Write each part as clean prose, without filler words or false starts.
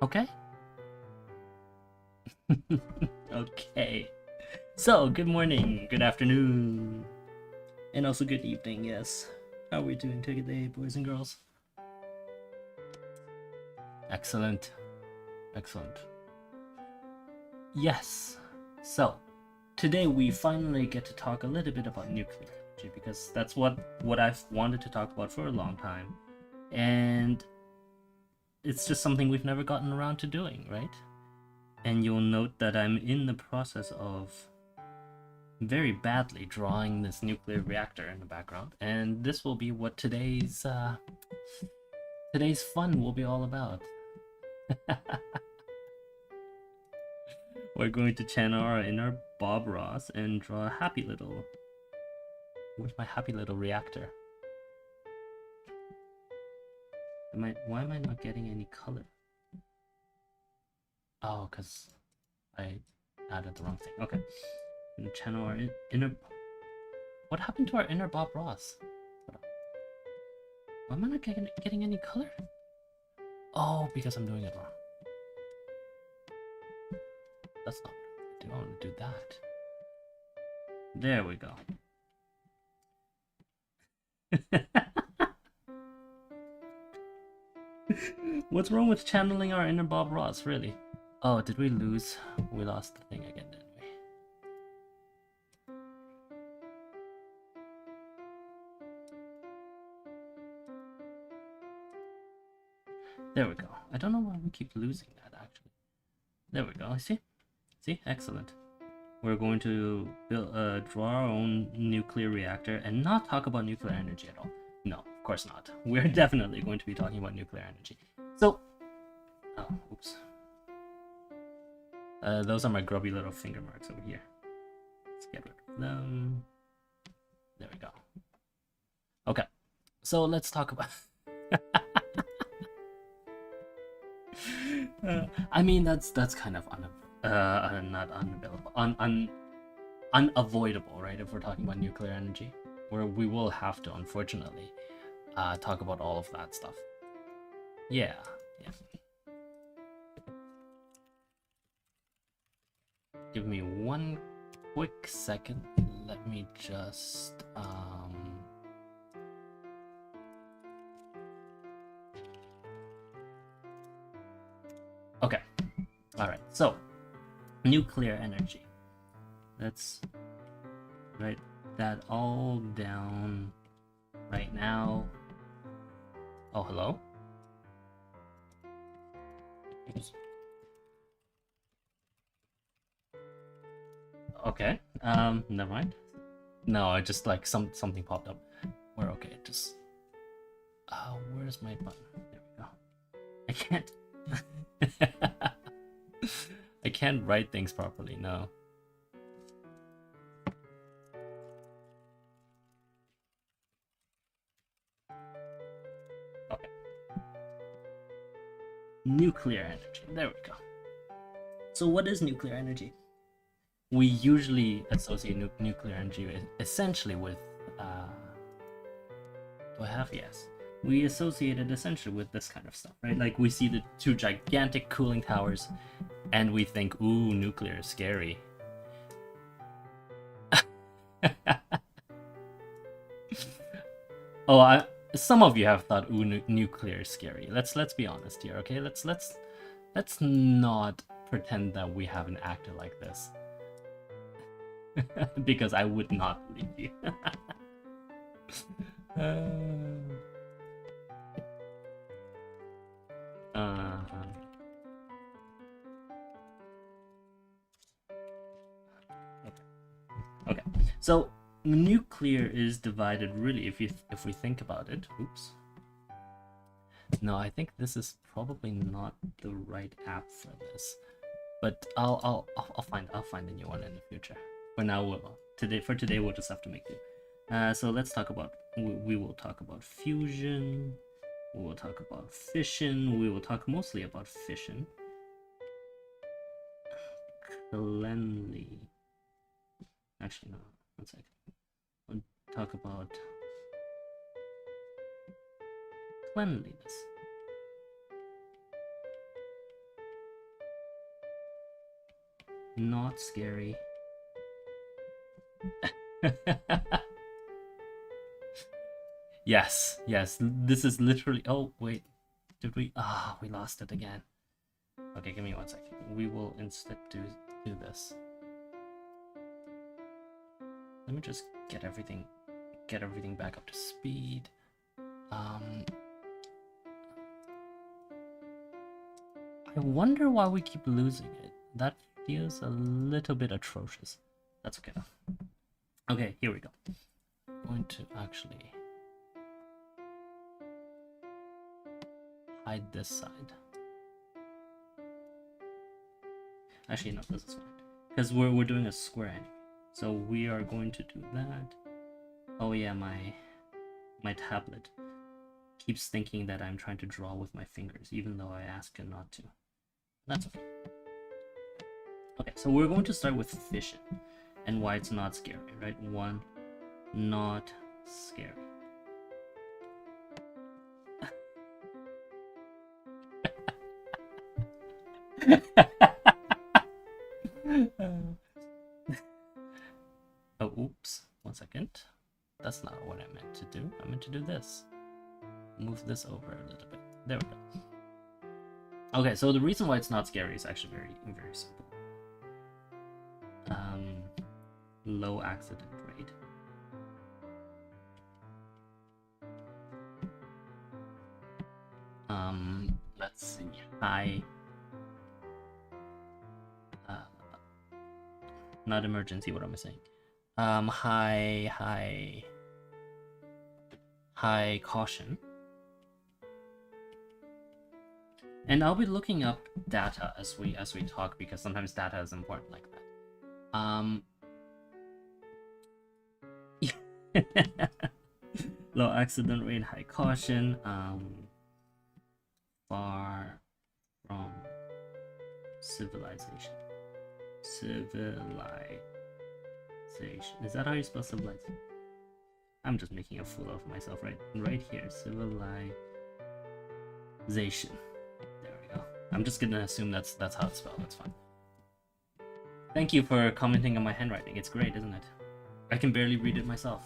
Okay. Okay. So, good morning, good afternoon, and also good evening, yes. How are we doing today, boys and girls? Excellent. Excellent. Yes. So, today we finally get to talk a little bit about nuclear energy, because that's what I've wanted to talk about for a long time. And it's just something we've never gotten around to doing, right? And you'll note that I'm in the process of very badly drawing this nuclear reactor in the background, and this will be what today's fun will be all about. We're going to channel our inner Bob Ross and draw a happy little... Where's my happy little reactor? Why am I not getting any color? Oh, because I added the wrong thing. Okay. And channel our inner... What happened to our inner Bob Ross? Why am I not getting any color? Oh, because I'm doing it wrong. That's not what I want to do. That. There we go. What's wrong with channeling our inner Bob Ross, really? Oh, did we lose? We lost the thing again, didn't we? There we go. I don't know why we keep losing that, actually. There we go. See? See? Excellent. We're going to draw our own nuclear reactor and not talk about nuclear energy at all. No, of course not. We're definitely going to be talking about nuclear energy. So... Oh, oops. Those are my grubby little finger marks over here. Let's get rid of them. There we go. Okay. So let's talk about... I mean, that's kind of not unavailable, unavoidable, right? If we're talking about nuclear energy, where we will have to, unfortunately, talk about all of that stuff. Yeah. Give me one quick second. Let me just Okay. All right. So, nuclear energy. Let's write that all down right now. Oh, hello? Oops. Okay. Never mind. No, I just like something popped up. We're okay. Just where's my button? There we go. I can't I can't write things properly, no. Okay. Nuclear energy. There we go. So what is nuclear energy? We usually associate nuclear energy essentially with... do I have? Yes. We associate it essentially with this kind of stuff, right? Like we see the two gigantic cooling towers and we think, ooh, nuclear is scary. Oh, some of you have thought, ooh, nuclear is scary. Let's be honest here, okay? Let's not pretend that we haven't acted like this. Because I would not believe you. Okay. So nuclear is divided really, if we think about it. Oops. No, I think this is probably not the right app for this. But I'll find a new one in the future. For now, for today we'll just have to make do. So let's talk about... We will talk about fusion. We will talk about fission. We will talk mostly about fission. Cleanly. Actually, no. 1 second. We'll talk about cleanliness. Not scary. Yes, yes, this is literally... Oh, wait. Did we... Ah, we lost it again. Okay, give me 1 second. We will instead do this. Let me just get everything back up to speed. I wonder why we keep losing it. That feels a little bit atrocious. That's okay though. Okay, here we go. I'm going to actually hide this side. Actually, no, this is fine. Because we're doing a square anyway. So we are going to do that. Oh yeah, my tablet keeps thinking that I'm trying to draw with my fingers, even though I ask it not to. That's okay. Okay, so we're going to start with fission and why it's not scary, right? 1, not scary. Oh, oops. 1 second. That's not what I meant to do. I meant to do this. Move this over a little bit. There we go. Okay, so the reason why it's not scary is actually very, very simple. Low accident rate. Let's see. High. Not emergency. What am I saying? High caution. And I'll be looking up data as we talk, because sometimes data is important like that. Low accident rate, high caution, far from civilization. Civilization. Is that how you spell civilization? I'm just making a fool of myself right here. Civilization. There we go. I'm just gonna assume that's how it's spelled. That's fine. Thank you for commenting on my handwriting. It's great, isn't it? I can barely read it myself.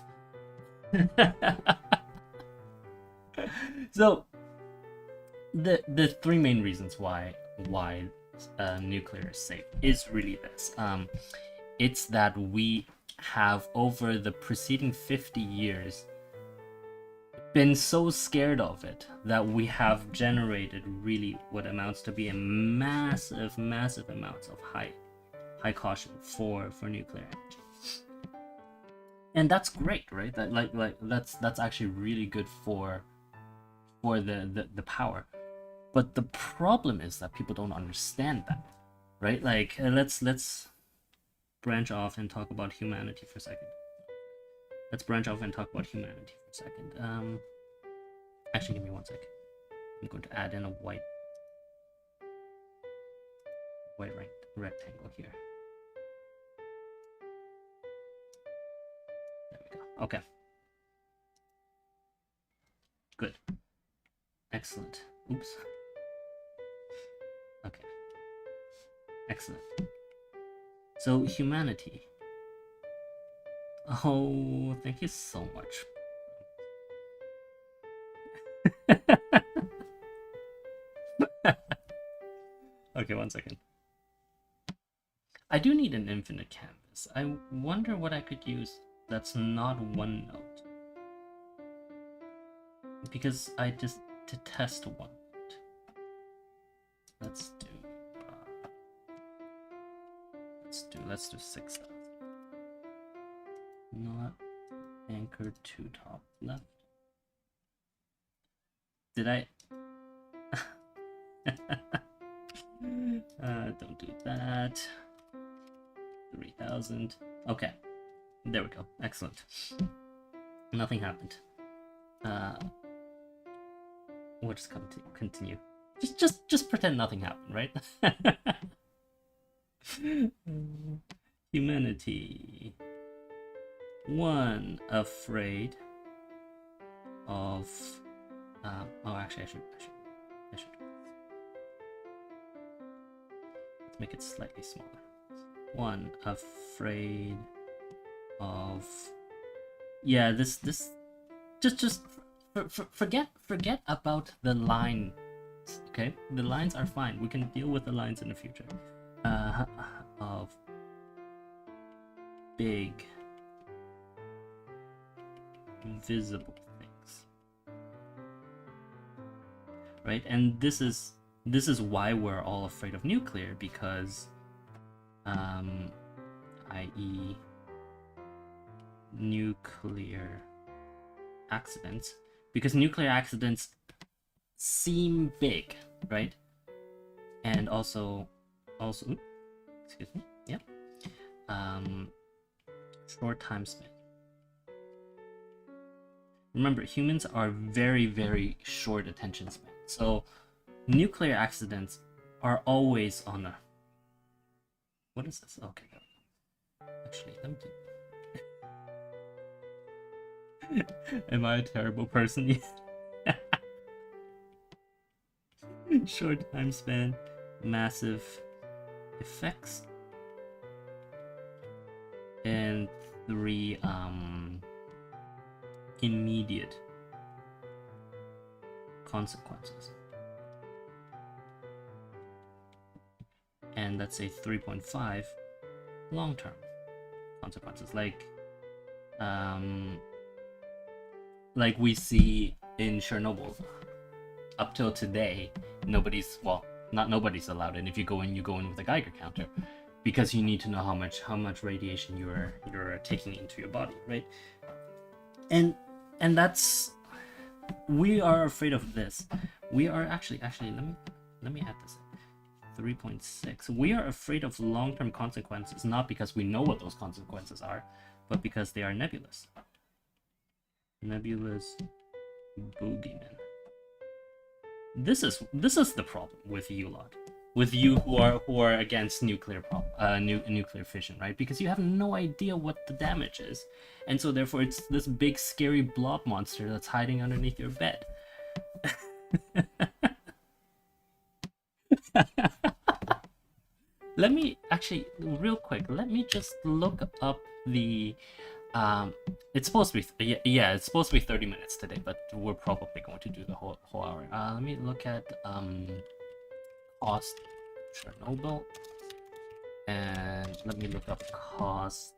So the 3 main reasons why nuclear is safe is really this. It's that we have, over the preceding 50 years, been so scared of it that we have generated really what amounts to be a massive amounts of high caution for nuclear energy. And that's great, right? That that's actually really good for the power. But the problem is that people don't understand that, right? Like, let's branch off and talk about humanity for a second. Actually, give me 1 second. I'm going to add in a white rectangle here. There we go. Okay. Good. Excellent. Oops. Okay. Excellent. So, humanity. Oh, thank you so much. Okay, 1 second. I do need an infinite canvas. I wonder what I could use that's not OneNote. Because I just detest OneNote. Let's do 6,000. Not anchored to top left. Did I? Don't do that. 3,000. Okay, there we go. Excellent. Nothing happened. We'll just continue. Just pretend nothing happened, right? Humanity. 1, afraid of. Oh, actually, I should. Let's make it slightly smaller. One, afraid of, yeah, this just forget about the line. Okay, the lines are fine. We can deal with the lines in the future. Of big visible things, right? And this is why we're all afraid of nuclear, because i.e. nuclear accidents, because nuclear accidents seem big, right? And also excuse me, yeah, short time span. Remember, humans are very, very short attention span, so nuclear accidents are always on a, what is this? Okay, actually, let me do... Am I a terrible person? Short time span, massive effects, and 3 immediate consequences. And let's say 3.5 long-term consequences, like we see in Chernobyl. Up till today, nobody's, well, not nobody's allowed, and if you go in with a Geiger counter, because you need to know how much radiation you're taking into your body, right? And that's, we are afraid of this. We are actually let me add this. 3.6. We are afraid of long-term consequences, not because we know what those consequences are, but because they are nebulous. Nebulous boogeyman. This is the problem with you lot, with you who are against nuclear fission, right? Because you have no idea what the damage is, and so therefore it's this big scary blob monster that's hiding underneath your bed. Let me actually, real quick, let me just look up the it's supposed to be, yeah, it's supposed to be 30 minutes today, but we're probably going to do the whole hour. Let me look at cost Chernobyl, and let me look up cost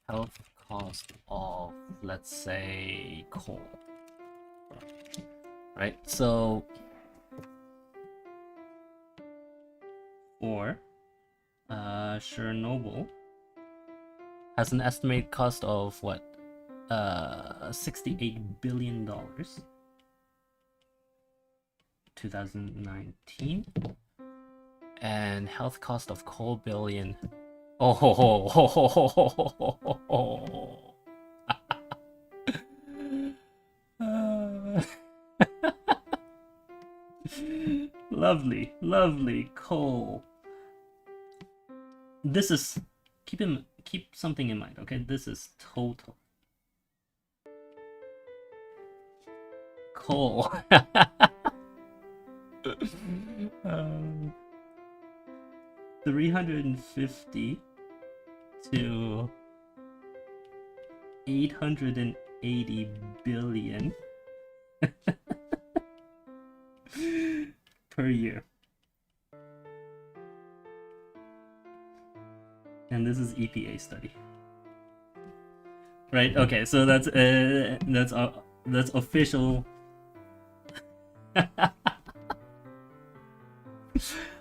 health cost of, let's say, coal, right? So for Chernobyl has an estimated cost of what, $68 billion 2019, and health cost of coal billion. Oh ho ho ho ho ho ho ho ho. Lovely coal. This is, keep something in mind, okay? This is total coal. 350 to 880 billion per year. And this is EPA study, right? Okay, so that's official.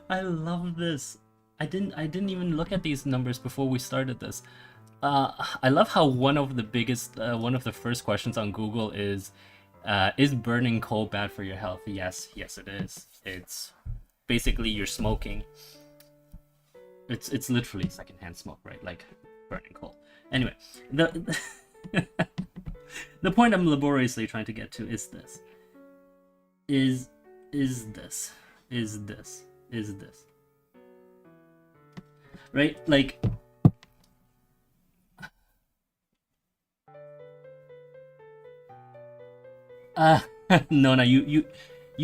I love this. I didn't even look at these numbers before we started this. I love how one of the first questions on Google is burning coal bad for your health? Yes, it is. It's basically, you're smoking. It's literally secondhand smoke, right? Like burning coal. Anyway, the the point I'm laboriously trying to get to is this. Is this. Right? Like, no, you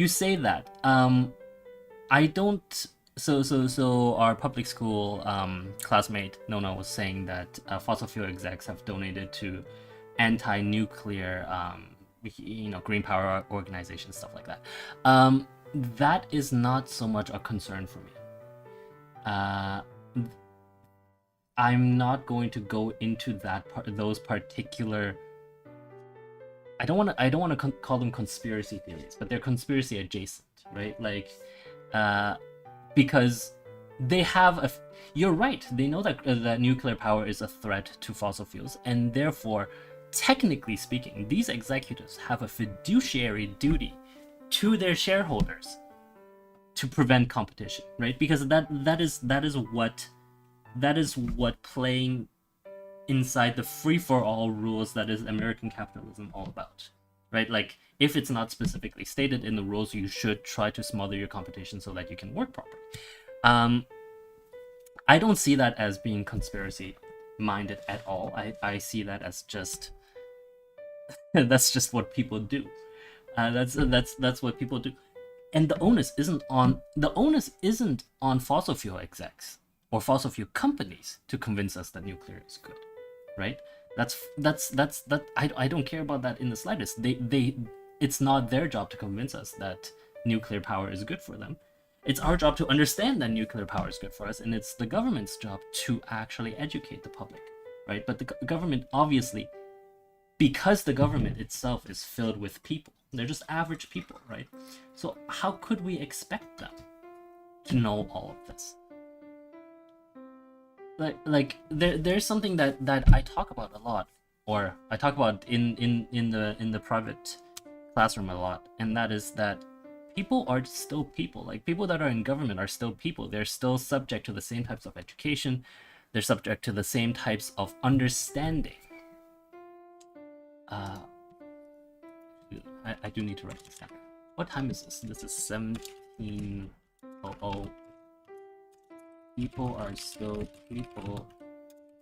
say that. I don't So our public school classmate Nona was saying that fossil fuel execs have donated to anti-nuclear, green power organizations, stuff like that. That is not so much a concern for me. I'm not going to go into those particular. I don't want to call them conspiracy theories, but they're conspiracy adjacent, right? Like, because they have you're right. They know that nuclear power is a threat to fossil fuels, and therefore, technically speaking, these executives have a fiduciary duty to their shareholders to prevent competition, right? Because that is what playing inside the free-for-all rules that is American capitalism all about, right? Like, if it's not specifically stated in the rules, you should try to smother your competition so that you can work properly. I don't see that as being conspiracy minded at all. I see that as just that's just what people do. That's what people do. And the onus isn't on fossil fuel execs or fossil fuel companies to convince us that nuclear is good, right? I don't care about that in the slightest. It's not their job to convince us that nuclear power is good for them. It's our job to understand that nuclear power is good for us, and it's the government's job to actually educate the public, right? But the government, obviously, because the government itself is filled with people, they're just average people, right? So how could we expect them to know all of this? There's something that I talk about a lot, or I talk about in the private classroom a lot, and that is that people are still people. Like, people that are in government are still people. They're still subject to the same types of education. They're subject to the same types of understanding. I do need to write this down. What time is this? This is 17:00. People are still people,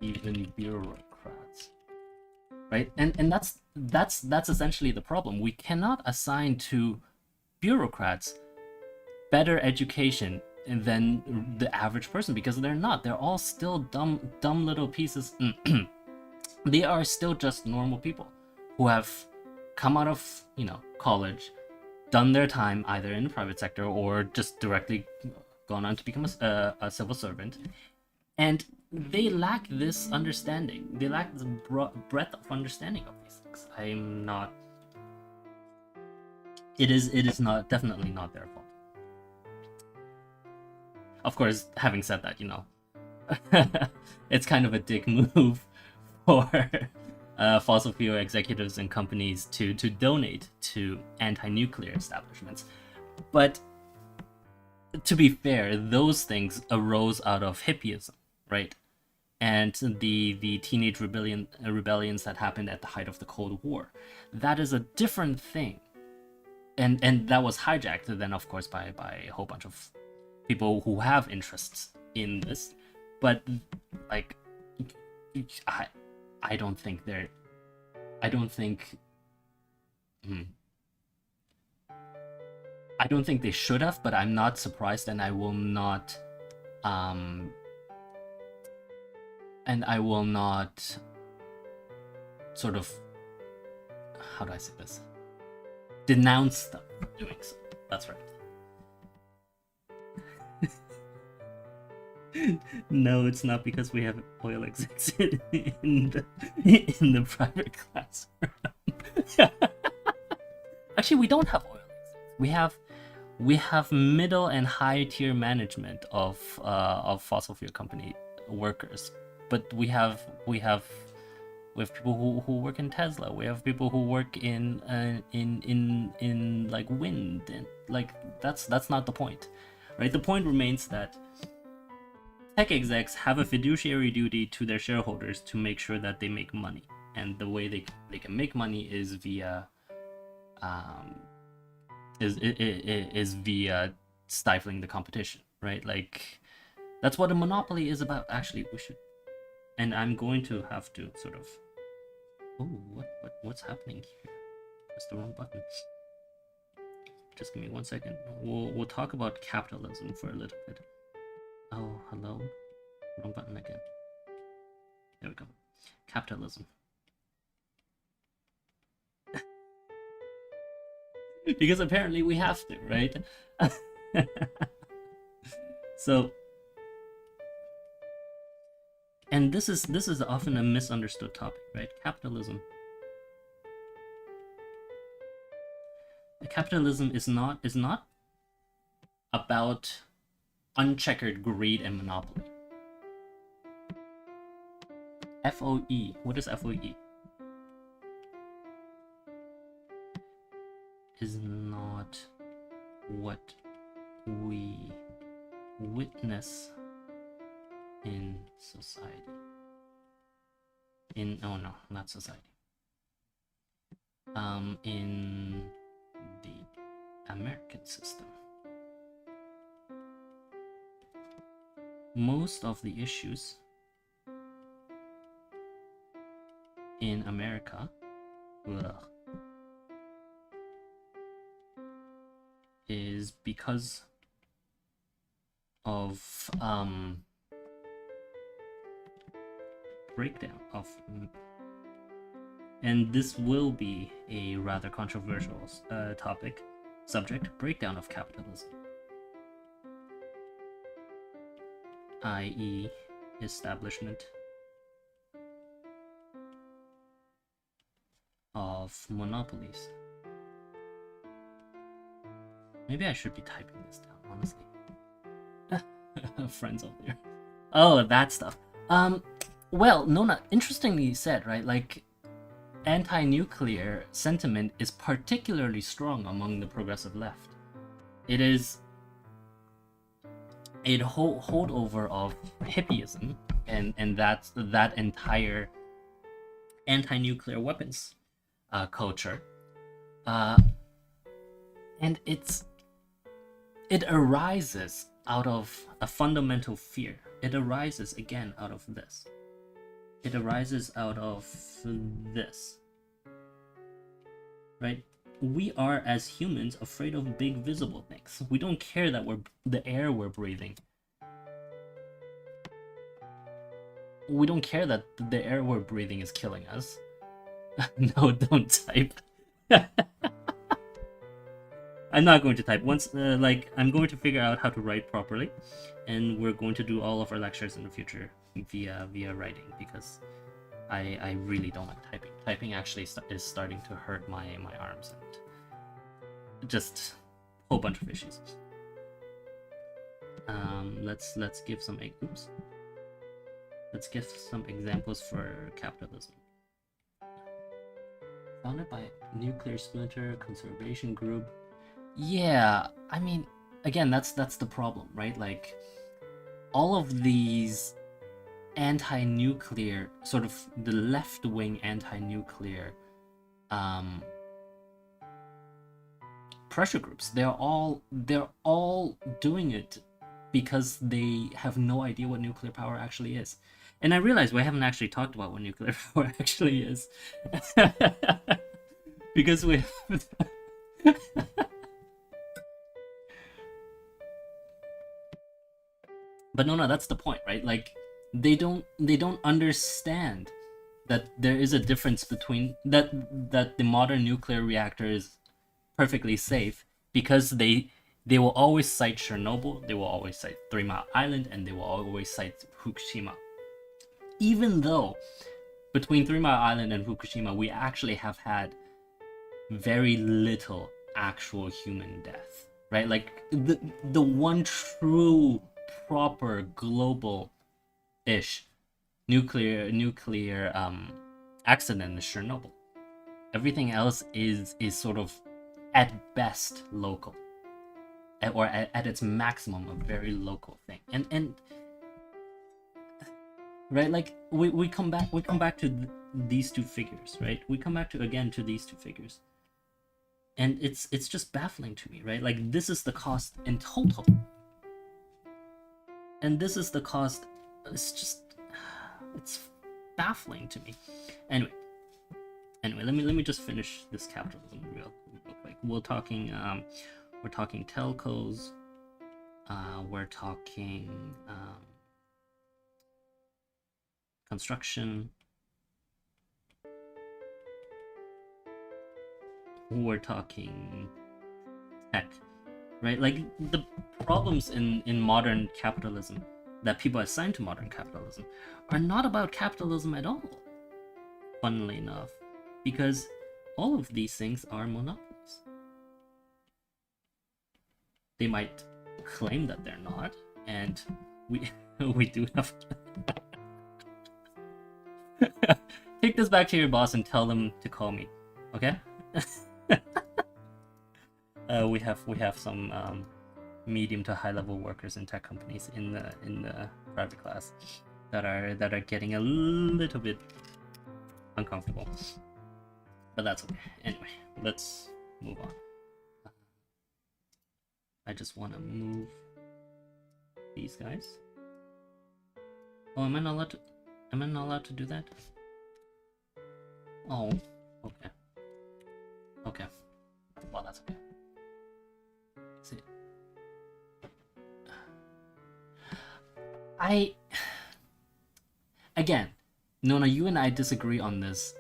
even bureaucrats, right? And that's essentially the problem. We cannot assign to bureaucrats better education than the average person, because they're not. They're all still dumb little pieces. They are still just normal people who have come out of college, done their time either in the private sector or just directly gone on to become a civil servant, and they lack this understanding. They lack the breadth of understanding of these things. I'm not. It is definitely not their fault. Of course, having said that, it's kind of a dick move for fossil fuel executives and companies to donate to anti-nuclear establishments. But to be fair, those things arose out of hippieism, right? And the teenage rebellions that happened at the height of the Cold War. That is a different thing. And that was hijacked then, of course, by a whole bunch of people who have interests in this. But, like, I don't think they're... I don't think they should have, but I'm not surprised, and I will not sort of, how do I say this? Denounce them for doing so. That's right. No, it's not because we have oil execs in the private classroom. Actually, we don't have oil execs. We have middle and high tier management of fossil fuel company workers, but we have people who work in Tesla. We have people who work in like wind, and like that's not the point, right? The point remains that tech execs have a fiduciary duty to their shareholders to make sure that they make money, and the way they can make money is via via stifling the competition, right? Like, that's what a monopoly is about. Actually, we should, and I'm going to have to sort of. Oh, what's happening here? Press the wrong button. Just give me 1 second. We'll talk about capitalism for a little bit. Oh, hello. Wrong button again. There we go. Capitalism. Because apparently we have to, right? So, and this is often a misunderstood topic, right? Capitalism. Capitalism is not about uncheckered greed and monopoly. FOE. What is FOE? Is not what we witness in society. Oh no, not society. In the American system. Most of the issues in America is because of breakdown of, and this will be a rather controversial subject, breakdown of capitalism, i.e. establishment of monopolies. Maybe I should be typing this down, honestly. Friends over there. Oh, that stuff. Well, Nona, interestingly said, right? Like, anti-nuclear sentiment is particularly strong among the progressive left. It is a holdover of hippieism and that entire anti-nuclear weapons culture, and it arises out of a fundamental fear. It arises again out of this. It arises out of this, right? We are, as humans, afraid of big visible things. We don't care that the air we're breathing. We don't care that the air we're breathing is killing us. No, don't type. I'm not going to type. Once, I'm going to figure out how to write properly, and we're going to do all of our lectures in the future via writing, because I really don't like typing. Typing actually is starting to hurt my arms and just a whole bunch of issues. Let's give some Let's give some examples for capitalism. Founded by nuclear splinter conservation group. Yeah, I mean, again, that's the problem, right? Like, all of these anti-nuclear, sort of the left-wing anti-nuclear pressure groups, they're all doing it because they have no idea what nuclear power actually is. And I realize we haven't actually talked about what nuclear power actually is. Because we But no, that's the point, right? Like, they don't understand that there is a difference between that the modern nuclear reactor is perfectly safe, because they will always cite Chernobyl, they will always cite 3 Mile Island, and they will always cite Fukushima. Even though between 3 Mile Island and Fukushima, we actually have had very little actual human death, right? Like, the one true proper global-ish nuclear accident is Chernobyl. Everything else is sort of at best local, or at its maximum a very local thing. And right, like, we come back to these two figures, right? We come back to these two figures, and it's just baffling to me, right? Like, this is the cost in total, and this is the cost. It's baffling to me. Anyway, let me just finish this capitalism real quick. We're talking telcos, We're talking construction. We're talking tech, right? Like the problems in modern capitalism that people assign to modern capitalism are not about capitalism at all, funnily enough, because all of these things are monopolies. They might claim that they're not, and we do have to take this back to your boss and tell them to call me, okay? We have some medium to high level workers in tech companies in the private class that are getting a little bit uncomfortable, but that's okay. Anyway, let's move on. I just want to move these guys. Oh, am I not allowed to do that? Oh, okay. Okay. Well, that's okay. See. Again, Nona, you and I disagree on this.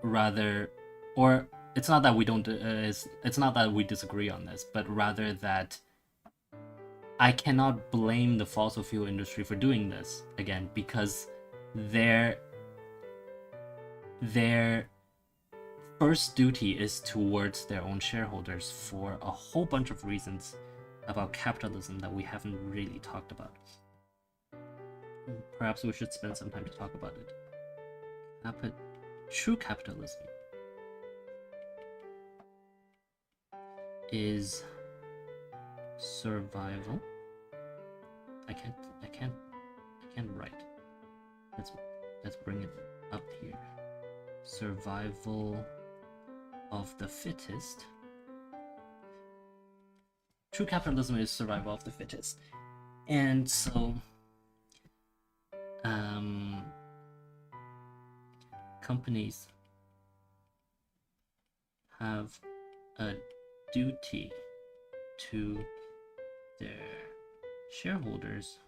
Rather, or it's not that we don't. It's not that we disagree on this, but rather that I cannot blame the fossil fuel industry for doing this again, because their first duty is towards their own shareholders for a whole bunch of reasons about capitalism that we haven't really talked about. Perhaps we should spend some time to talk about it. True capitalism is survival. I can't write. Let's bring it up here. Survival of the fittest. True capitalism is survival of the fittest. And so companies have a duty to their shareholders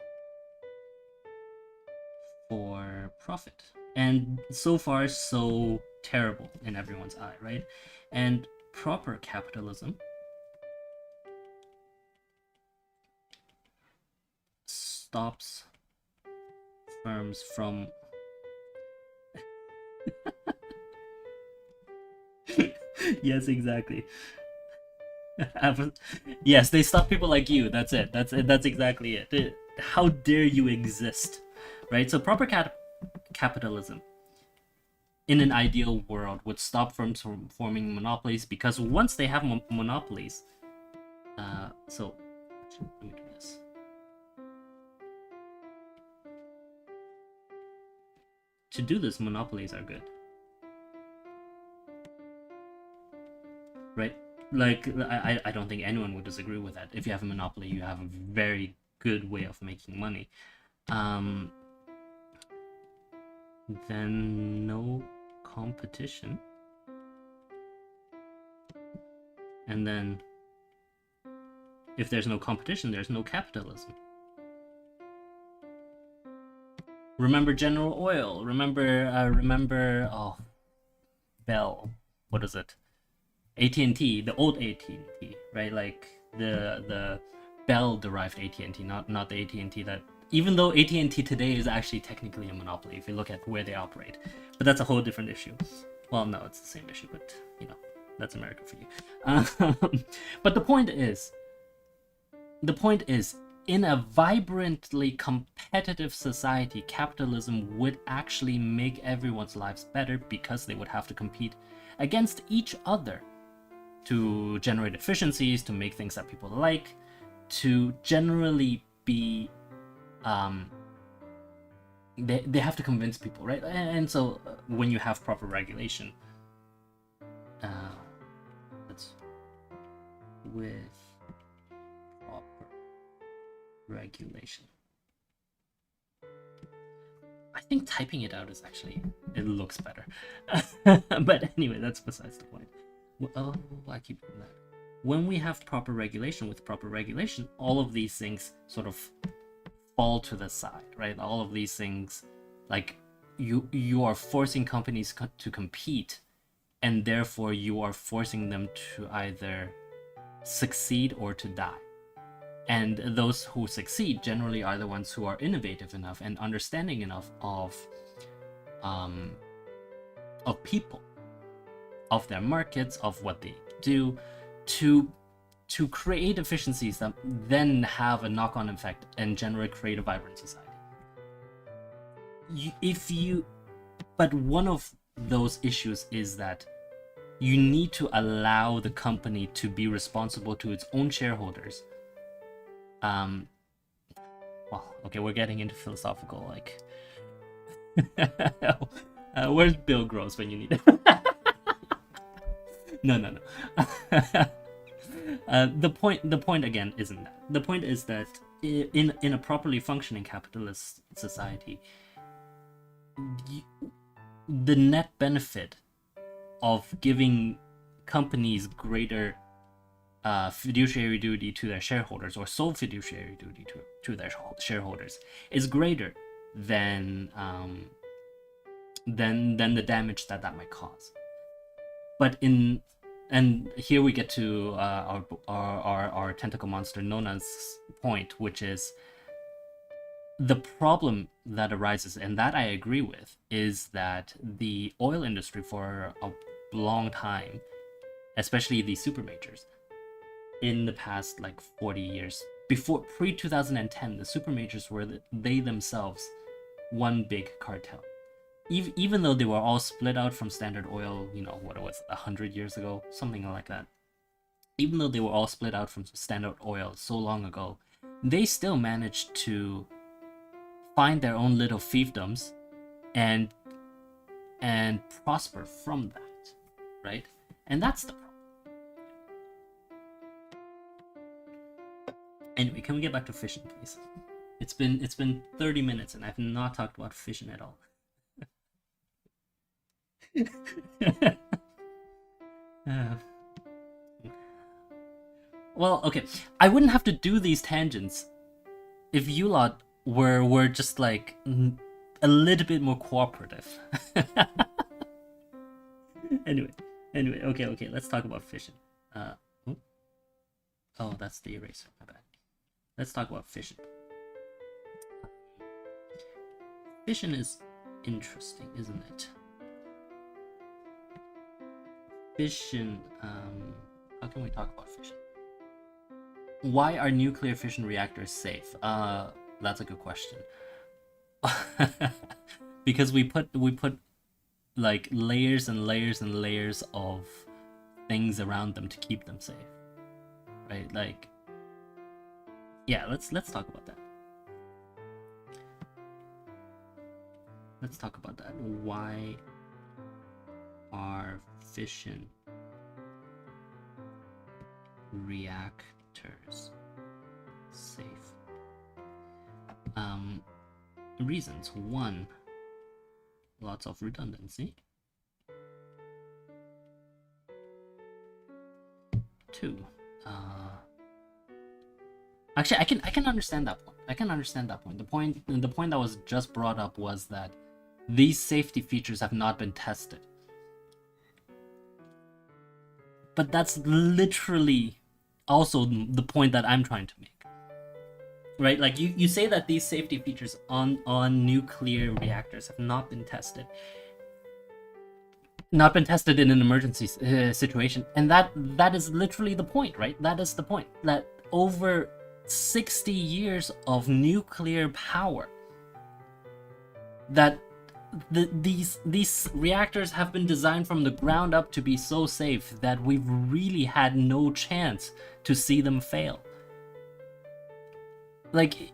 for profit. And so far, so terrible in everyone's eye, right? And proper capitalism stops firms from yes, exactly. Yes, they stop people like you. That's it. That's exactly it. How dare you exist, right? So proper capitalism in an ideal world would stop firms from forming monopolies, because once they have monopolies, so actually, let me do this. To do this, monopolies are good, right? Like, I don't think anyone would disagree with that. If you have a monopoly, you have a very good way of making money. Then no competition, and then if there's no competition, there's no capitalism. Remember General Oil. Remember Bell. What is it? AT&T, the old AT&T, right? Like the Bell derived AT&T, not the AT&T that, even though AT&T today is actually technically a monopoly if you look at where they operate, but that's a whole different issue. Well, no, it's the same issue, but you know, that's America for you. But the point is, in a vibrantly competitive society, capitalism would actually make everyone's lives better, because they would have to compete against each other to generate efficiencies, to make things that people like, to generally be they have to convince people, right? And so when you have proper regulation, let's with proper regulation. I think typing it out is actually, it looks better. But anyway, that's besides the point. Oh, I keep doing that. when we have proper regulation, with proper regulation, all of these things sort of fall to the side, right? All of these things, like you are forcing companies to compete, and therefore you are forcing them to either succeed or to die. And those who succeed generally are the ones who are innovative enough and understanding enough of people, of their markets, of what they do, to create efficiencies that then have a knock-on effect and generally create a vibrant society. But one of those issues is that you need to allow the company to be responsible to its own shareholders. Well, okay, we're getting into philosophical, like, where's Bill Gross when you need it? No. The point again isn't that. The point is that in a properly functioning capitalist society, the net benefit of giving companies greater fiduciary duty to their shareholders, or sole fiduciary duty to their shareholders, is greater than the damage that might cause. But and here we get to our tentacle monster Nona's point, which is the problem that arises, and that I agree with, is that the oil industry for a long time, especially the super majors, in the past like 40 years, before pre-2010, the super majors were they themselves one big cartel. Even though they were all split out from Standard Oil, what it was, 100 years ago, something like that. Even though they were all split out from Standard Oil so long ago, they still managed to find their own little fiefdoms and prosper from that, right? And that's the problem. Anyway, can we get back to fission, please? It's been 30 minutes and I've not talked about fission at all. Well, okay. I wouldn't have to do these tangents if you lot were just like a little bit more cooperative. Anyway, okay. Let's talk about fission. Oh, that's the eraser. My bad. Let's talk about fission. Fission is interesting, isn't it? Fission. How can we talk about fission? Why are nuclear fission reactors safe? That's a good question. Because we put like layers and layers and layers of things around them to keep them safe, right? Like, yeah, let's talk about that. Let's talk about that. Why are fission reactors safe? Reasons. 1, lots of redundancy. 2, actually, I can understand that point. The point that was just brought up was that these safety features have not been tested. But that's literally also the point that I'm trying to make. Right? Like, you say that these safety features on nuclear reactors have not been tested. Not been tested in an emergency situation. And that is literally the point, right? That is the point. That over 60 years of nuclear power, that these reactors have been designed from the ground up to be so safe that we've really had no chance to see them fail. Like,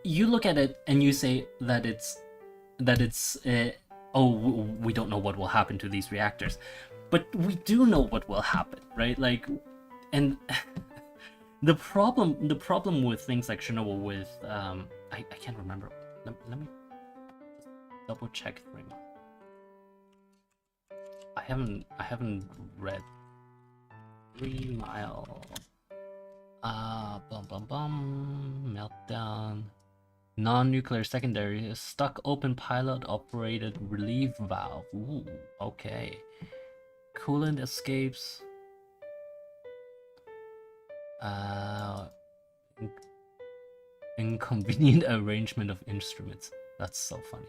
you look at it and you say that it's we don't know what will happen to these reactors, but we do know what will happen, right? Like, and the problem with things like Chernobyl, with I can't remember. Let me double check through. I haven't read 3 Mile. Bum bum bum. Meltdown. Non-nuclear secondary. Stuck open pilot operated relief valve. Ooh, okay. Coolant escapes. Inconvenient arrangement of instruments. That's so funny.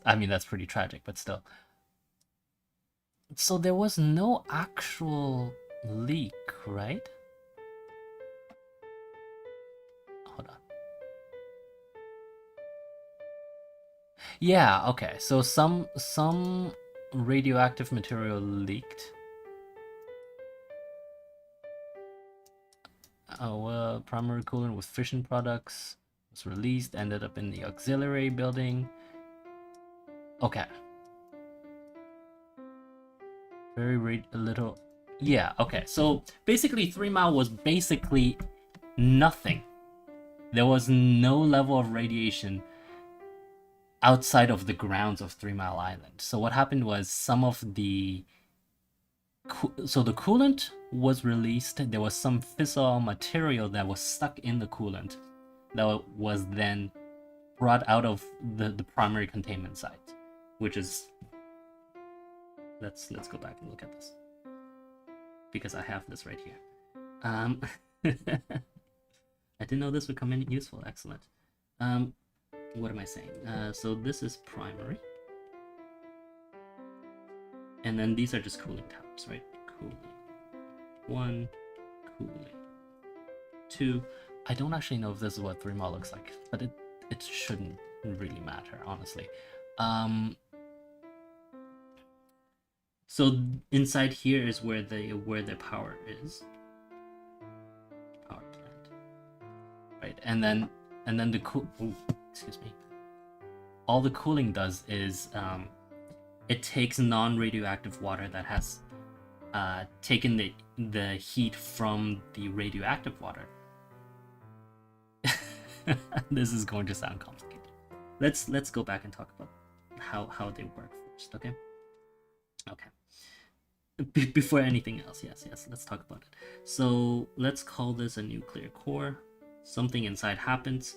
I mean, that's pretty tragic, but still. So there was no actual leak, right? Hold on. Yeah, okay. So some radioactive material leaked. Primary coolant with fission products was released, ended up in the auxiliary building. Okay. Very little. Yeah, okay. So basically 3 Mile was basically nothing. There was no level of radiation outside of the grounds of 3 Mile Island. So what happened was some of the the coolant was released. There was some fissile material that was stuck in the coolant that was then brought out of the primary containment site, which is let's go back and look at this because I have this right here. I didn't know this would come in useful. Excellent. What am I saying? So this is primary. And then these are just cooling towers, right? Cooling. 1, cooling. 2. I don't actually know if this is what 3 Mile looks like, but it shouldn't really matter, honestly. So inside here is where the power is. Power plant. Right, and then the excuse me. All the cooling does is it takes non-radioactive water that has taken the heat from the radioactive water. This is going to sound complicated. Let's go back and talk about how they work first, okay? Okay. Before anything else, yes, let's talk about it. So let's call this a nuclear core. Something inside happens,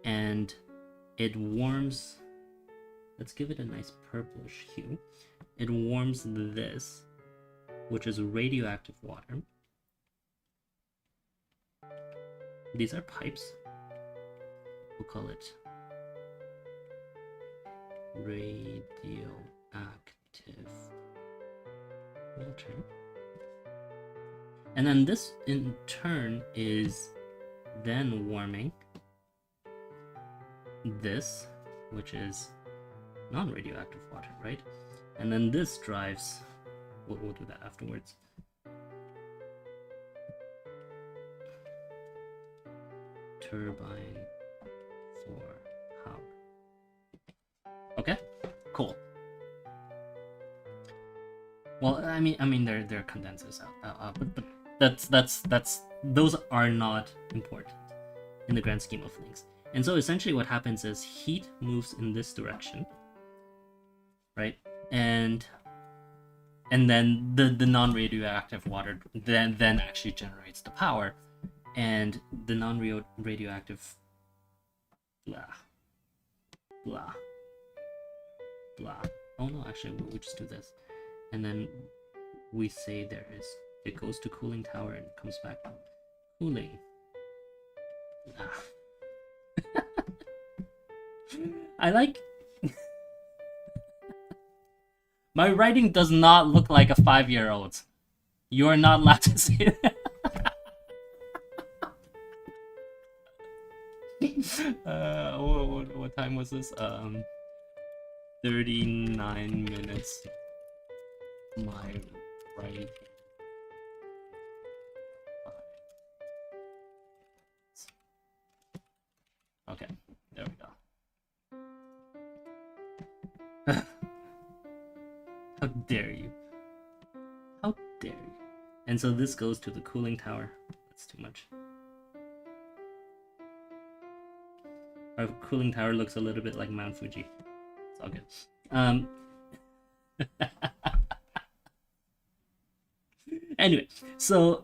and it warms. Let's give it a nice purplish hue. It warms this, which is radioactive water. These are pipes. We'll call it radioactive water. And then this in turn is then warming this, which is non-radioactive water, right? And then this drives, we'll do that afterwards. Turbine for power. Okay, cool. Well, I mean, they're condensers out, but that's those are not important in the grand scheme of things. And so essentially, what happens is heat moves in this direction, right? And then the non-radioactive water then actually generates the power, and the non-radioactive blah. Oh no, actually, we'll just do this. And then we say it goes to cooling tower and comes back cooling. I like my writing does not look like a 5-year-old. You are not allowed to say that. What time was this? 39 minutes. My right. Okay, there we go. How dare you? How dare you? And so this goes to the cooling tower. That's too much. Our cooling tower looks a little bit like Mount Fuji. It's all good. Um, anyway, so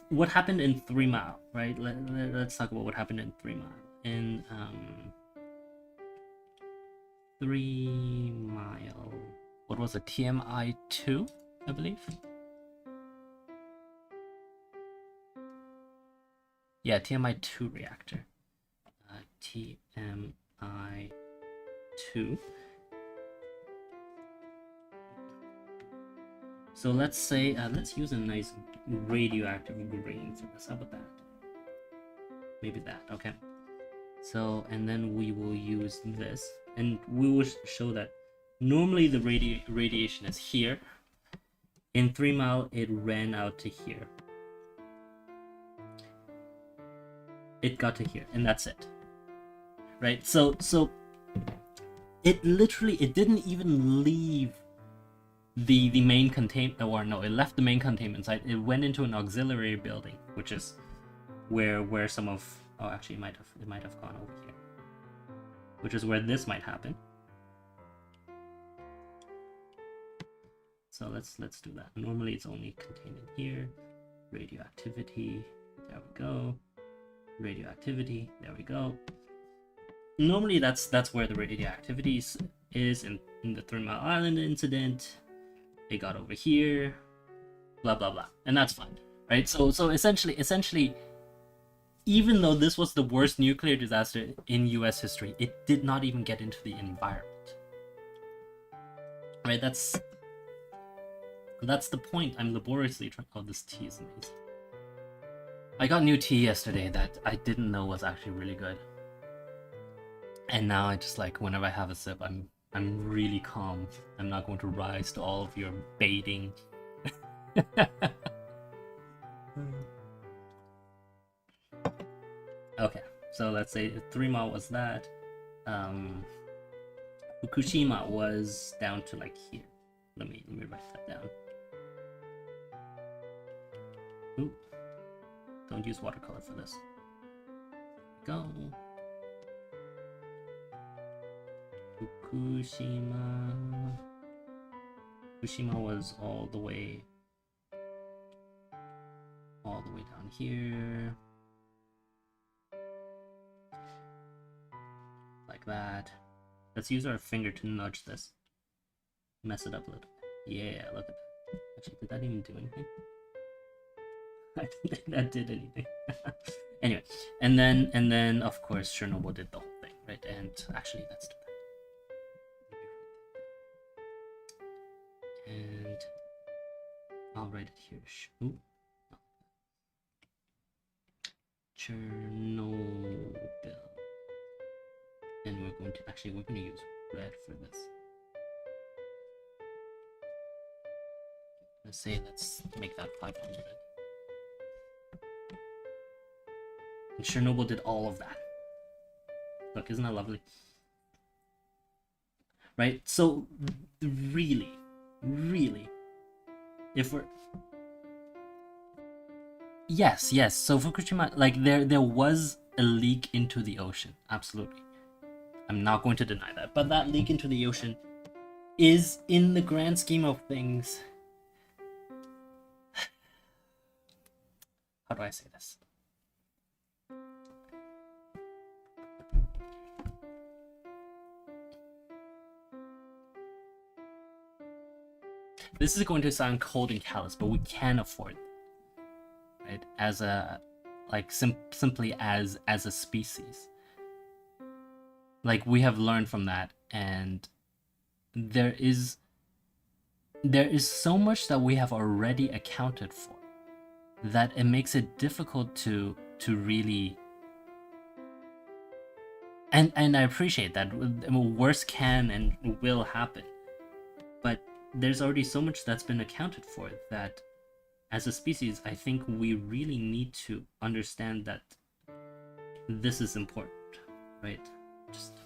what happened in 3 Mile, right? Let's talk about what happened in 3 Mile. In 3 Mile, what was it? TMI2, I believe. Yeah, TMI2 reactor. TMI2. So let's say, let's use a nice radioactive green for this. How about that? Maybe that, okay. So, and then we will use this, and we will show that normally the radiation is here. In 3 Mile, it ran out to here. It got to here, and that's it. Right? So it literally, it didn't even leave the main containment, or no, it left the main containment site. It went into an auxiliary building, which is where some of, oh, actually it might have gone over here, which is where this might happen. So let's do that. Normally it's only contained in here. Radioactivity, there we go. Radioactivity, there we go. Normally that's where the radioactivity is in the 3 Mile Island incident. It got over here, blah blah blah, and that's fine, right? So essentially, even though this was the worst nuclear disaster in US history, it did not even get into the environment. Right? That's the point. I'm laboriously trying. Oh, this tea is amazing. I got new tea yesterday that I didn't know was actually really good. And now I just, like, whenever I have a sip, I'm really calm. I'm not going to rise to all of your baiting. Okay, so let's say 3 Mile was that. Fukushima was down to like here. Let me write that down. Ooh. Don't use watercolor for this. Go. Fukushima. Fukushima was all the way down here. Like that. Let's use our finger to nudge this. Mess it up a little bit. Yeah, look at that. Actually, did that even do anything? I don't think that did anything. Anyway, and then of course Chernobyl did the whole thing, right? And actually, let's do that. And I'll write it here. Ooh. Chernobyl. And we're going to use red for this. Let's make that 500. And Chernobyl did all of that. Look, isn't that lovely? Right? So, really, if we're... Yes. So Fukushima, like, there was a leak into the ocean. Absolutely. I'm not going to deny that. But that leak into the ocean is, in the grand scheme of things... How do I say this? This is going to sound cold and callous, but we can afford it, right? As a, like, simply as a species. Like, we have learned from that, and there is so much that we have already accounted for that it makes it difficult to really... And I appreciate that. Worse can and will happen. But there's already so much that's been accounted for that as a species, I think we really need to understand that this is important, right? Just,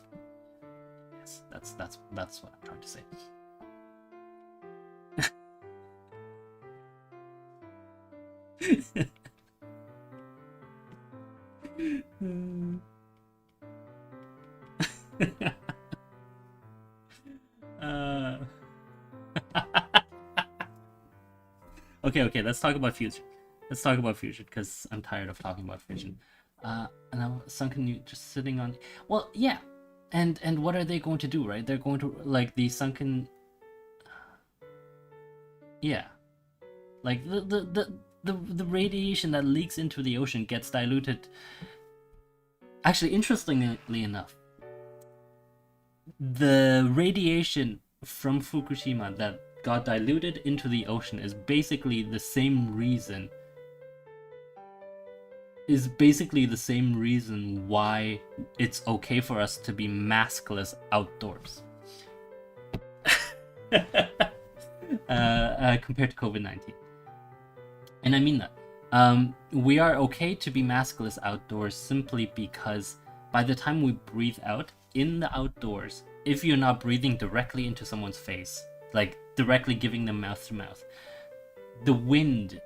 yes, that's what I'm trying to say. Okay. Let's talk about fusion. Let's talk about fusion because I'm tired of talking about fission. And now sunken just sitting on. Well, yeah, and what are they going to do? Right? They're going to like the sunken. Yeah, like the radiation that leaks into the ocean gets diluted. Actually, interestingly enough, the radiation from Fukushima that got diluted into the ocean is basically the same reason why it's okay for us to be maskless outdoors. Compared to COVID-19. And I mean that. We are okay to be maskless outdoors simply because by the time we breathe out in the outdoors, if you're not breathing directly into someone's face, like directly giving them mouth to mouth, the wind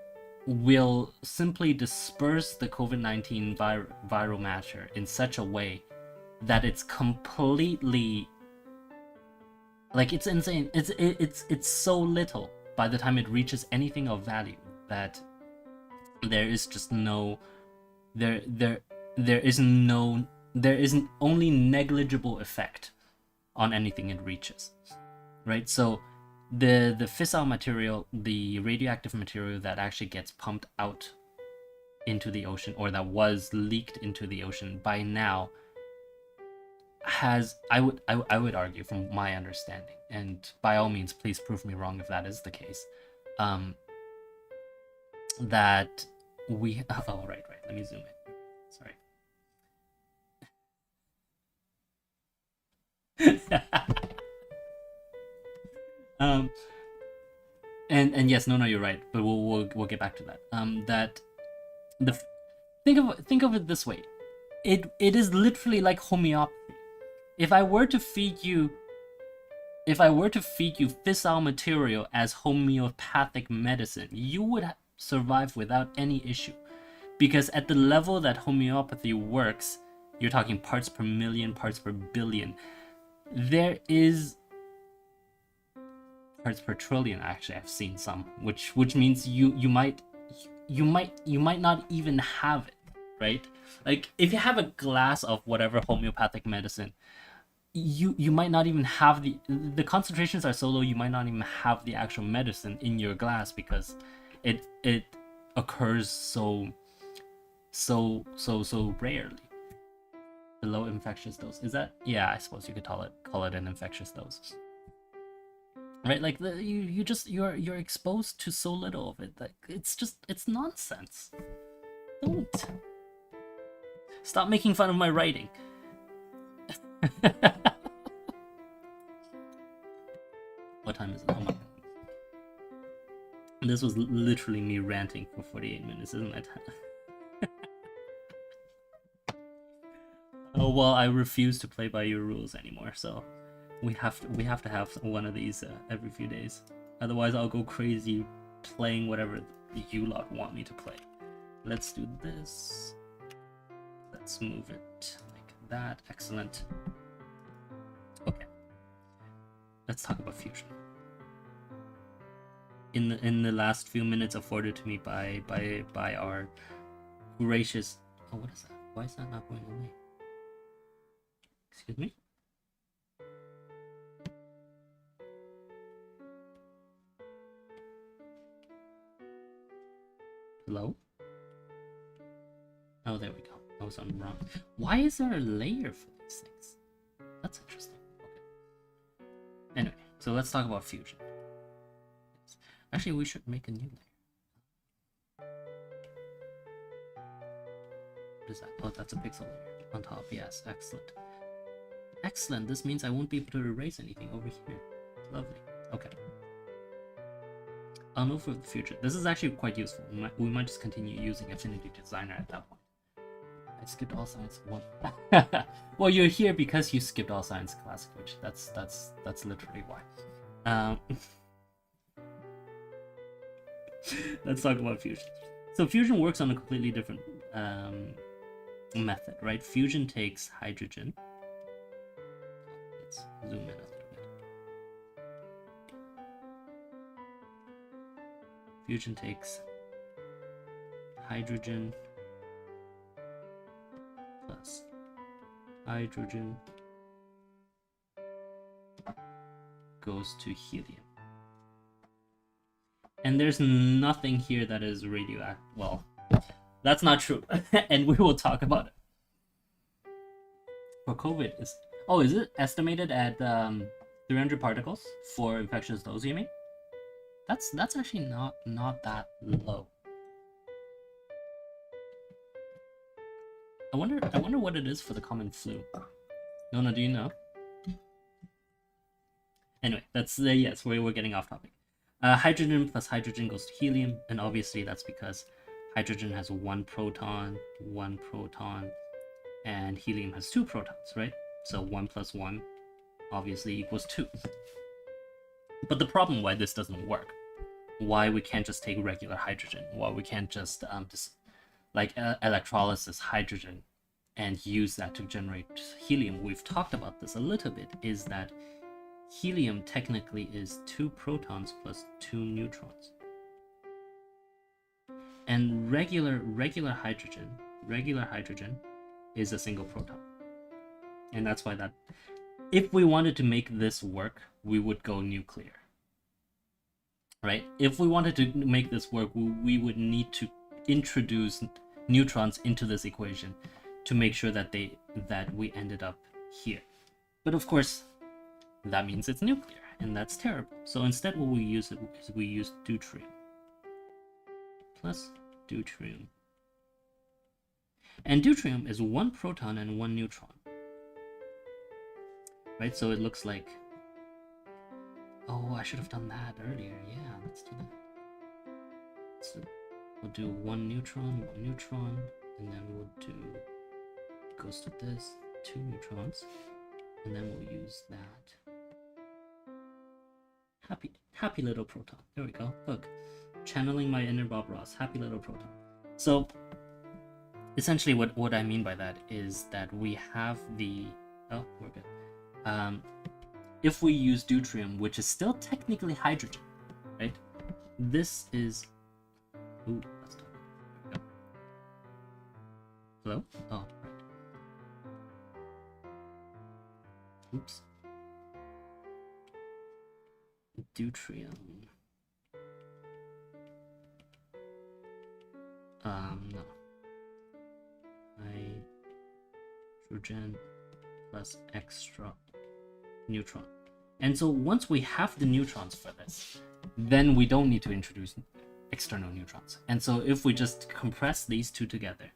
will simply disperse the COVID-19 viral matter in such a way that it's completely, like, it's insane. It's so little by the time it reaches anything of value that there is just no, there isn't only negligible effect on anything it reaches, right? So the fissile material, the radioactive material that actually gets pumped out into the ocean, or that was leaked into the ocean, by now has, I would argue, from my understanding, and by all means please prove me wrong if that is the case, that we, oh right, let me zoom in, sorry. And yes, no, you're right, but we'll get back to that. That the think of it this way, it is literally like homeopathy. If I were to feed you fissile material as homeopathic medicine, you would survive without any issue, because at the level that homeopathy works, you're talking parts per million, parts per billion. There is parts per trillion. Actually, I've seen some, which means you might not even have it, right? Like if you have a glass of whatever homeopathic medicine, you might not even have the concentrations are so low, you might not even have the actual medicine in your glass, because it occurs so rarely. The low infectious dose, is that, yeah, I suppose you could call it an infectious dose, right? Like you're exposed to so little of it that it's nonsense. Don't stop making fun of my writing. What time is it? Oh my god. This was literally me ranting for 48 minutes, isn't it? Oh well, I refuse to play by your rules anymore, so we have to have one of these every few days. Otherwise I'll go crazy playing whatever you lot want me to play. Let's do this. Let's move it like that. Excellent. Okay. Let's talk about fusion. In the last few minutes afforded to me by our gracious, oh, what is that? Why is that not going away? Excuse me? Hello? Oh, there we go. I was on the wrong. Why is there a layer for these things? That's interesting. Okay. Anyway, so let's talk about fusion. Actually, we should make a new layer. What is that? Oh, that's a pixel layer on top. Yes, excellent. Excellent. This means I won't be able to erase anything over here. Lovely. Okay. I'll know for the future. This is actually quite useful. We might just continue using Affinity Designer at that point. I skipped all science. What? Well, you're here because you skipped all science classic, which that's literally why. Let's talk about fusion. So fusion works on a completely different method, right? Fusion takes hydrogen. Let's zoom in a little bit. Fusion takes hydrogen plus hydrogen goes to helium. And there's nothing here that is radioactive. Well, that's not true. And we will talk about it. For COVID is... Oh, is it estimated at 300 particles for infectious dose, you mean? That's actually not that low. I wonder what it is for the common flu. Nona, do you know? Anyway, that's yes, we're getting off topic. Hydrogen plus hydrogen goes to helium, and obviously that's because hydrogen has one proton, and helium has 2 protons, right? So 1 plus 1 obviously equals 2. But the problem why this doesn't work, why we can't just take regular hydrogen, why we can't just like electrolysis hydrogen and use that to generate helium, we've talked about this a little bit, is that helium technically is 2 protons plus 2 neutrons. And regular hydrogen is a single proton. And that's why that, if we wanted to make this work, we would go nuclear. Right? If we wanted to make this work, we would need to introduce neutrons into this equation to make sure that we ended up here. But of course, that means it's nuclear, and that's terrible. So instead what we use is we use deuterium plus deuterium. And deuterium is 1 proton and 1 neutron. Right, so it looks like... Oh, I should have done that earlier. Yeah, let's do that. So we'll do 1 neutron, and then we'll do... goes to this, 2 neutrons, and then we'll use that. Happy little proton. There we go. Look, channeling my inner Bob Ross. Happy little proton. So essentially what I mean by that is that we have the... Oh, we're good. If we use deuterium, which is still technically hydrogen, right? This is... Ooh, let's talk. There we go. Hello? Oh, right. Oops. Deuterium. No. Hydrogen plus extra neutron. And so once we have the neutrons for this, then we don't need to introduce external neutrons. And so if we just compress these two together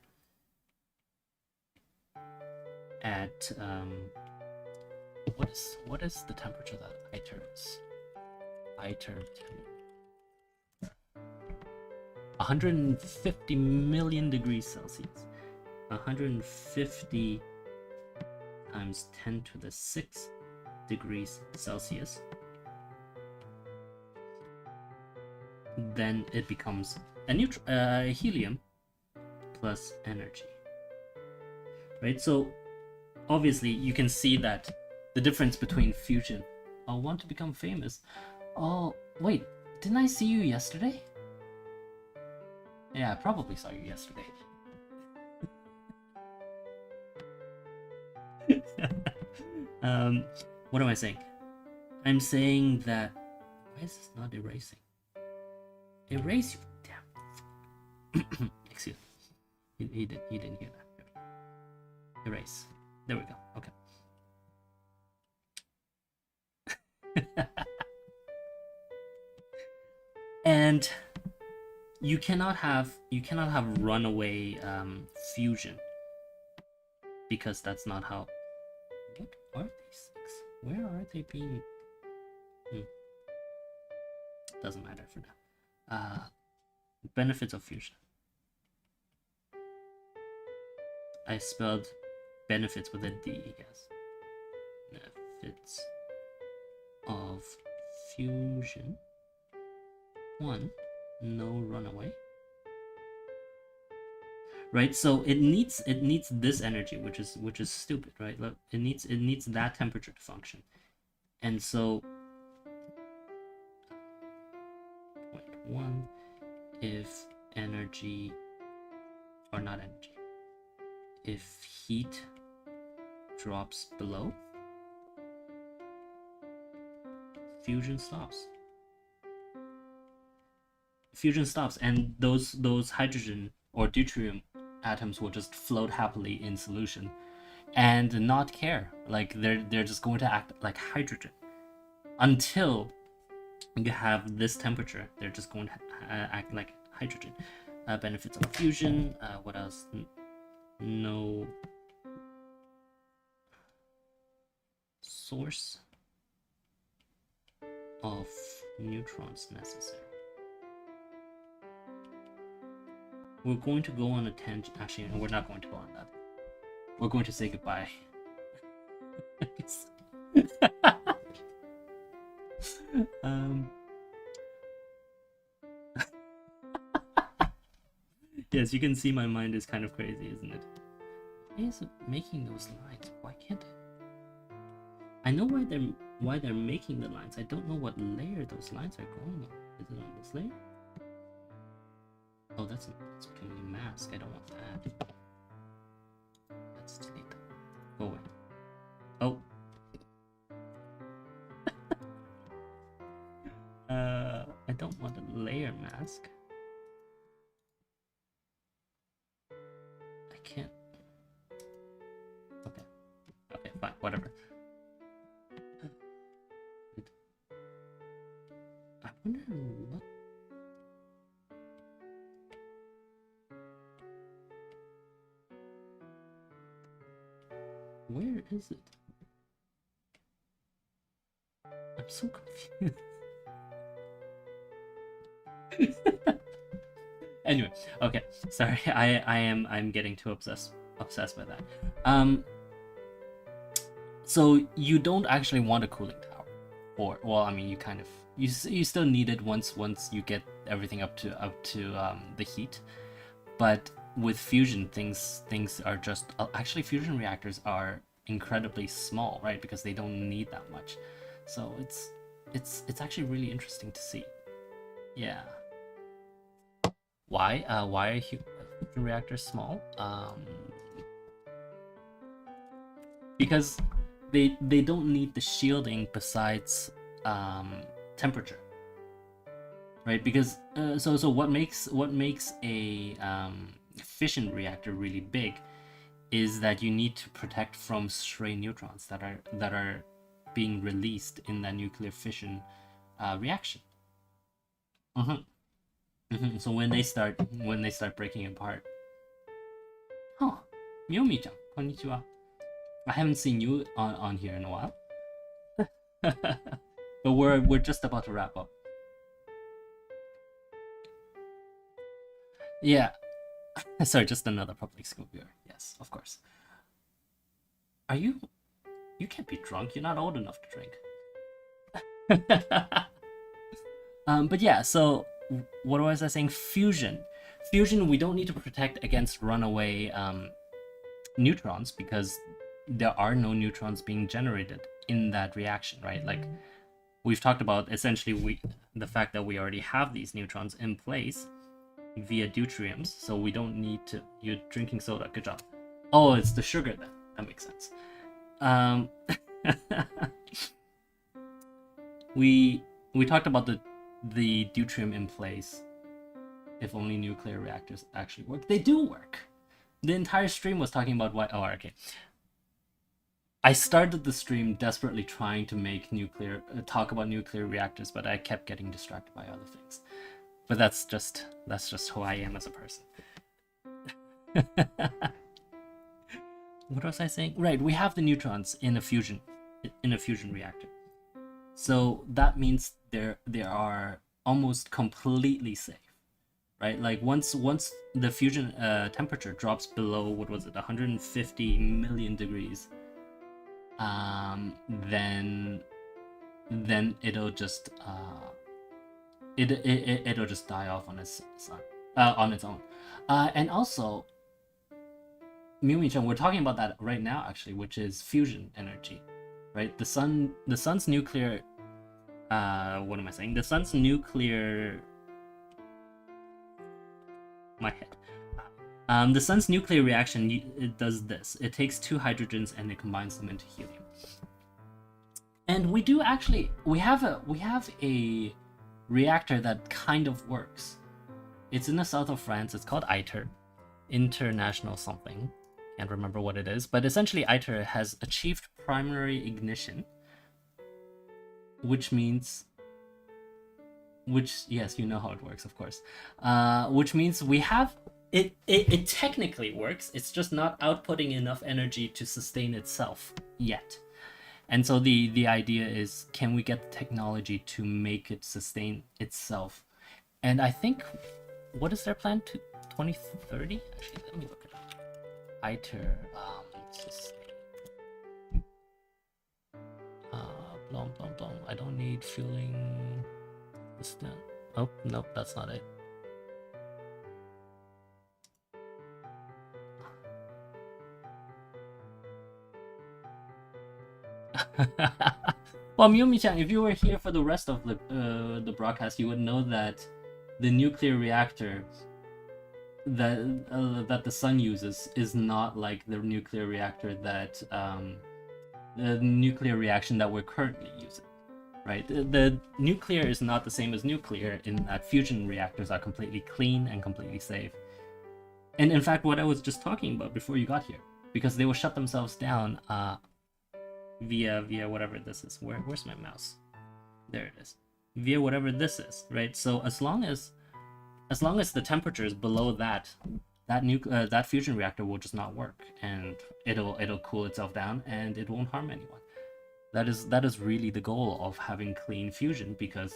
at what is the temperature that ITER is? ITER 150 million degrees Celsius. 150 times 10 to the 6 degrees Celsius. Then it becomes a helium plus energy. Right? So obviously you can see that the difference between fusion. I want to become famous. Oh, wait, didn't I see you yesterday? Yeah, I probably saw you yesterday. What am I saying? I'm saying that... Why is this not erasing? Erase, you damn... Excuse me. He didn't hear that. Erase. There we go. Okay. And you cannot have runaway fusion, because that's not how... What are these things? Where are they being... Doesn't matter for now. Benefits of fusion. I spelled benefits with a D, yes. Benefits of fusion. 1, no runaway. Right, so it needs this energy, which is stupid, right? Look, it needs that temperature to function, and so 0.1 if energy, or not energy, if heat drops below, fusion stops. Fusion stops, and those hydrogen or deuterium atoms will just float happily in solution and not care. Like they're just going to act like hydrogen until you have this temperature. They're just going to act like hydrogen. Benefits of fusion. What else? No source of neutrons necessary. We're going to go on a tangent. Actually, no, we're not going to go on that. We're going to say goodbye. Yes, you can see my mind is kind of crazy, isn't it? Why is it making those lines? Why can't it? I know why they're making the lines. I don't know what layer those lines are going on. Is it on this layer? Oh, that's becoming a mask. I don't want that. Let's delete that. Go away. Oh. I don't want a layer mask. I can't. Okay. Okay, fine. Whatever. I wonder what. Where is it? I'm so confused. Anyway, okay. Sorry, I'm getting too obsessed by that. So you don't actually want a cooling tower, or well, I mean, you kind of you still need it once you get everything up to the heat, but with fusion things are just actually fusion reactors are incredibly small, right? Because they don't need that much, so it's actually really interesting to see. Yeah. Why are fusion reactors small? Because they don't need the shielding besides temperature, right? Because so what makes a fission reactor really big is that you need to protect from stray neutrons that are being released in that nuclear fission reaction. So when they start breaking apart. Huh. Miyomi-chan, konnichiwa. I haven't seen you on here in a while. But we're just about to wrap up. Yeah. Sorry, just another public school viewer. Yes, of course. Are you can't be drunk, you're not old enough to drink. But yeah, so what was I saying? Fusion, we don't need to protect against runaway neutrons because there are no neutrons being generated in that reaction, right? Like we've talked about, essentially the fact that we already have these neutrons in place via deuteriums, so we don't need to. You're drinking soda, good job. Oh, it's the sugar then, that makes sense. We talked about the deuterium in place. If only nuclear reactors actually work. They do work. The entire stream was talking about why. Oh, okay. I started the stream desperately trying to make talk about nuclear reactors, but I kept getting distracted by other things. But that's just who I am as a person. What was I saying? Right, we have the neutrons in a fusion reactor. So that means they are almost completely safe, right? Like once the fusion temperature drops below, what was it, 150 million degrees, then it'll just it'll just die off on its own. And also, Miumi-chan, we're talking about that right now, actually, which is fusion energy, right? The sun's nuclear. What am I saying? The sun's nuclear my head. The sun's nuclear reaction, it does this. It takes 2 hydrogens and it combines them into helium. And we do actually, we have a reactor that kind of works. It's in the south of France. It's called ITER, International something. Can't remember what it is, but essentially ITER has achieved primary ignition, which means, yes, you know how it works, of course. Which means we have it technically works. It's just not outputting enough energy to sustain itself yet. And so the idea is, can we get the technology to make it sustain itself? And I think, what is their plan to 2030? Actually, let me look it up. ITER, blom, blom, blom. I don't need fueling this down. Oh, nope, that's not it. Well, Miyomi-chan, if you were here for the rest of the broadcast, you would know that the nuclear reactor that the sun uses is not like the nuclear reactor that the nuclear reaction that we're currently using, right? The nuclear is not the same as nuclear in that fusion reactors are completely clean and completely safe. And in fact, what I was just talking about before you got here, because they will shut themselves down via whatever this is. Where's my mouse? There it is. Via whatever this is, right? So as long as the temperature is below that fusion reactor will just not work, and it'll cool itself down and it won't harm anyone. That is really the goal of having clean fusion, because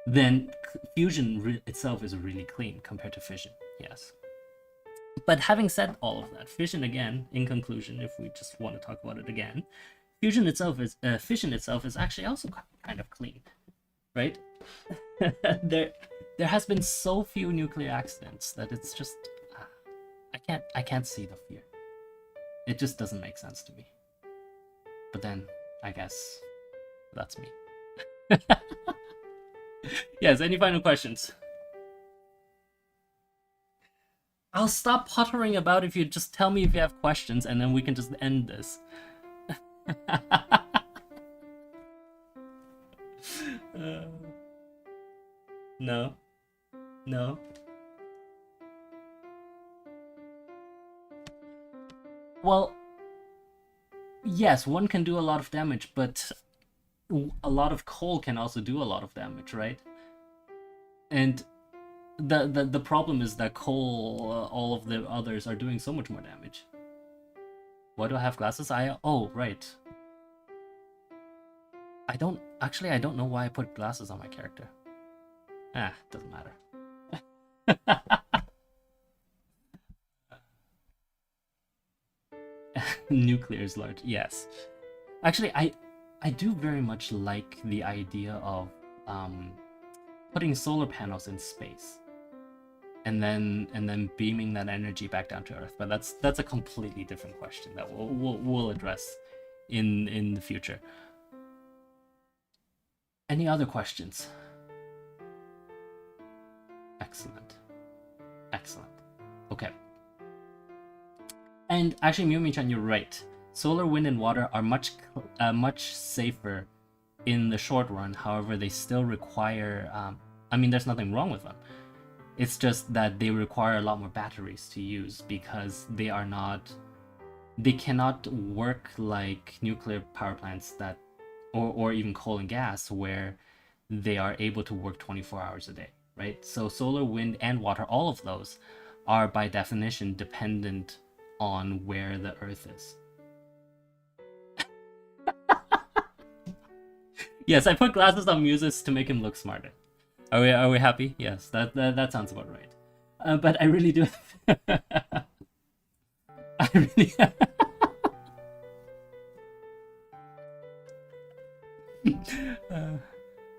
then fusion itself is really clean compared to fission. Yes. But having said all of that, fission, again, in conclusion, if we just want to talk about it again, fission itself is actually also kind of clean, right? There has been so few nuclear accidents that it's just I can't see the fear. It just doesn't make sense to me. But then I guess that's me. Yes, any final questions? I'll stop pottering about if you just tell me if you have questions, and then we can just end this. No. No. Well, yes, one can do a lot of damage, but a lot of coal can also do a lot of damage, right? And the problem is that coal, all of the others are doing so much more damage. Why do I have glasses? Oh, right. I don't know why I put glasses on my character. Doesn't matter. Nuclear is large, yes. Actually, I do very much like the idea of putting solar panels in space, and then beaming that energy back down to Earth. But that's a completely different question that we'll address in the future. Any other questions? Excellent. Okay. And actually, Miyomi-chan, you're right. Solar, wind, and water are much safer in the short run. However, they still require. I mean, there's nothing wrong with them. It's just that they require a lot more batteries to use, because they cannot work like nuclear power plants that, or even coal and gas, where they are able to work 24 hours a day, right? So solar, wind, and water, all of those are by definition dependent on where the Earth is. Yes, I put glasses on Muses to make him look smarter. Are we happy? Yes, that sounds about right. But I really do. I really.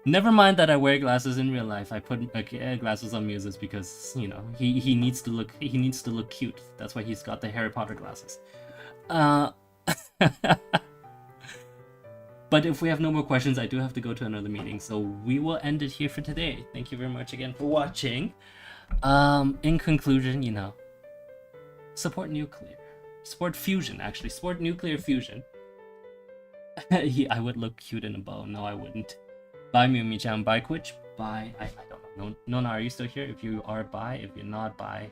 Never mind that I wear glasses in real life. I put glasses on Muses because, you know, he needs to look cute. That's why he's got the Harry Potter glasses. But if we have no more questions, I do have to go to another meeting, so we will end it here for today. Thank you very much again for watching. In conclusion, you know, support nuclear. Support fusion, actually. Support nuclear fusion. I would look cute in a bow. No, I wouldn't. Bye, Miu-Mi-chan. Bye, Quitch. Bye. I don't know. Nona, are you still here? If you are, bye. If you're not, bye.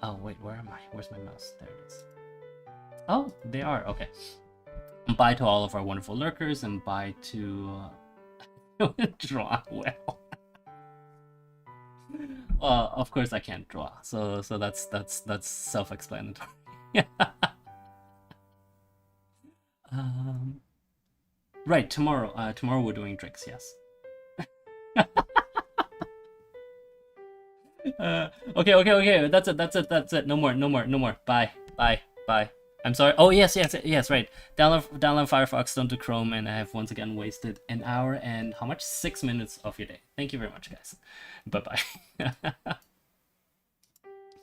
Oh, wait, where am I? Where's my mouse? There it is. Oh, they are. Okay. Bye to all of our wonderful lurkers, and bye to... draw well. Of course I can't draw, so that's self-explanatory. Right, tomorrow we're doing tricks, yes. Okay, that's it. No more. Bye. I'm sorry. Oh, yes, right. Download Firefox, don't do Chrome, and I have once again wasted an hour and how much? 6 minutes of your day. Thank you very much, guys. Bye-bye.